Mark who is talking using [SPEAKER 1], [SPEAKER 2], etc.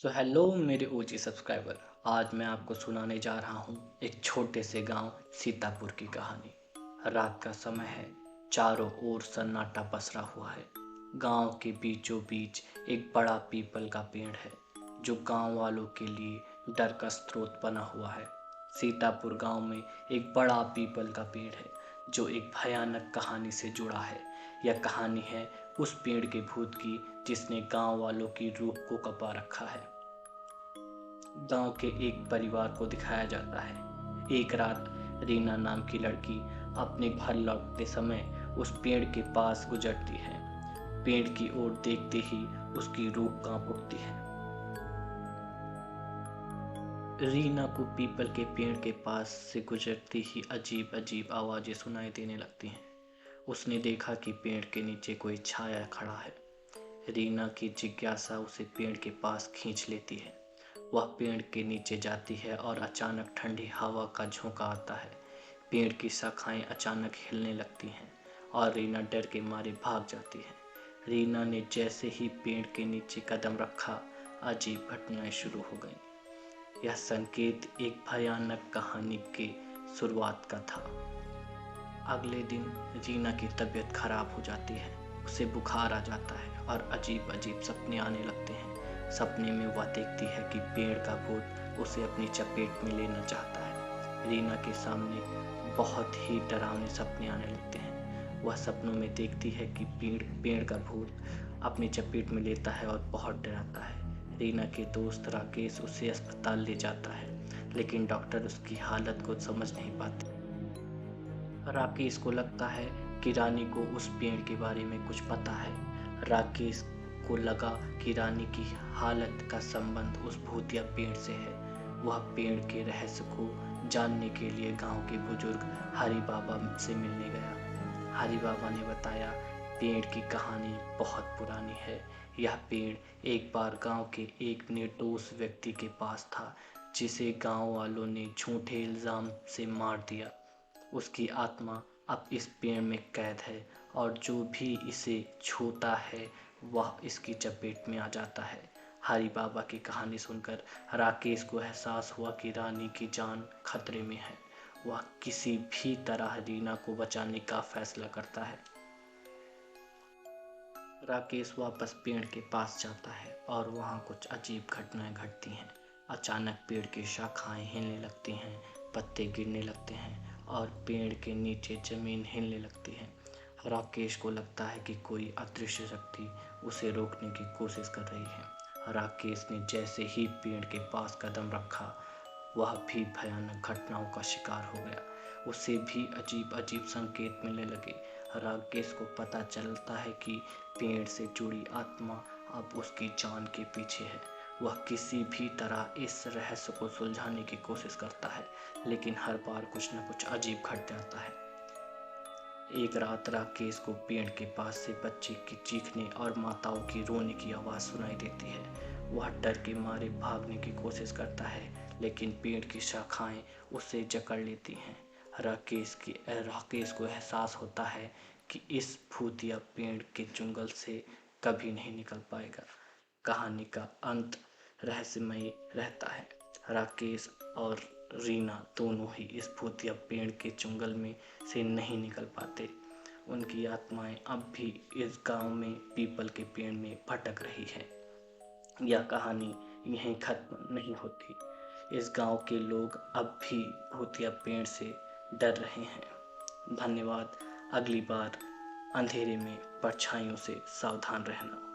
[SPEAKER 1] Hello मेरे ओजी subscriber. आज मैं आपको सुनाने जा रहा हूँ एक छोटे से गांव सीतापुर की कहानी। रात का समय है, चारों ओर सन्नाटा पसरा हुआ है। गांव के बीचों बीच एक बड़ा पीपल का पेड़ है जो गांव वालों के लिए डर का स्रोत बना हुआ है। सीतापुर गांव में एक बड़ा पीपल का पेड़ है जो एक भयानक कहानी से जुड़ा है। यह कहानी है उस पेड़ के भूत की जिसने गांव वालों की रूह को कपा रखा है। गांव के एक परिवार को दिखाया जाता है। एक रात रीना नाम की लड़की अपने घर लौटते समय उस पेड़ के पास गुजरती है। पेड़ की ओर देखते ही उसकी रूह कांप उठती है। रीना को पीपल के पेड़ के पास से गुजरते ही अजीब अजीब आवाजें सुनाई देने लगती हैं। उसने देखा कि पेड़ के नीचे कोई छाया खड़ा है। रीना की जिज्ञासा उसे पेड़ के पास खींच लेती है। वह पेड़ के नीचे जाती है और अचानक ठंडी हवा का झोंका आता है। पेड़ की शाखाएं अचानक हिलने लगती हैं और रीना डर के मारे भाग जाती है। रीना ने जैसे ही पेड़ के नीचे कदम रखा, अजीब घटनाएं शुरू हो गईं। यह संकेत एक भयानक कहानी के शुरुआत का था। अगले दिन रीना की तबीयत खराब हो जाती है। उसे बुखार आ जाता है और अजीब अजीब सपने आने लगते हैं। सपने में वह देखती है कि पेड़ का भूत उसे अपनी चपेट में लेना चाहता है। रीना के सामने बहुत ही डरावने सपने आने लगते हैं। वह सपनों में देखती है कि पेड़ का भूत अपनी चपेट में लेता है और बहुत डराता है। रीना के दोस्त राकेश उसे अस्पताल ले जाता है, लेकिन डॉक्टर उसकी हालत को समझ नहीं पाते। राकेश को लगता है कि रानी को उस पेड़ के बारे में कुछ पता है। राकेश को लगा कि रानी की हालत का संबंध उस भूतिया पेड़ से है। वह पेड़ के रहस्य को जानने के लिए गांव के बुजुर्ग हरि बाबा से मिलने गया। हरि बाबा ने बताया, पेड़ की कहानी बहुत पुरानी है। यह पेड़ एक बार गांव के एक निर्दोष व्यक्ति के पास था, जिसे गांव वालों ने झूठे इल्जाम से मार दिया। उसकी आत्मा अब इस पेड़ में कैद है और जो भी इसे छूता है वह इसकी चपेट में आ जाता है। हरि बाबा की कहानी सुनकर राकेश को एहसास हुआ कि रानी की जान खतरे में है। वह किसी भी तरह रीना को बचाने का फैसला करता है। राकेश वापस पेड़ के पास जाता है और वहाँ कुछ अजीब घटनाएं घटती हैं। अचानक पेड़ की शाखाएं हिलने लगती हैं, पत्ते गिरने लगते हैं और पेड़ के नीचे जमीन हिलने लगती है। राकेश को लगता है कि कोई अदृश्य शक्ति उसे रोकने की कोशिश कर रही है। राकेश ने जैसे ही पेड़ के पास कदम रखा, वह भी भयानक घटनाओं का शिकार हो गया। उसे भी अजीब अजीब संकेत मिलने लगे। राकेश को पता चलता है कि पेड़ से जुड़ी आत्मा अब उसकी जान के पीछे है। वह किसी भी तरह इस रहस्य को सुलझाने की कोशिश करता है, लेकिन हर बार कुछ न कुछ अजीब घट जाता है। एक रात राकेश को पेड़ के पास से बच्चे की चीखने और माताओं की रोने की आवाज़ सुनाई देती है। वह डर के मारे भागने की कोशिश करता है, लेकिन पेड़ की शाखाएं उसे जकड़ लेती हैं। राकेश को एहसास होता है कि इस भूतिया पेड़ के जंगल से कभी नहीं निकल पाएगा। कहानी का अंत रहस्यमयी रहता है। राकेश और रीना दोनों ही इस भूतिया पेड़ के जंगल में से नहीं निकल पाते। उनकी आत्माएं अब भी इस गांव में पीपल के पेड़ में भटक रही है। यह कहानी यहीं खत्म नहीं होती। इस गांव के लोग अब भी भूतिया पेड़ से डर रहे हैं। धन्यवाद। अगली बार अंधेरे में परछाइयों से सावधान रहना।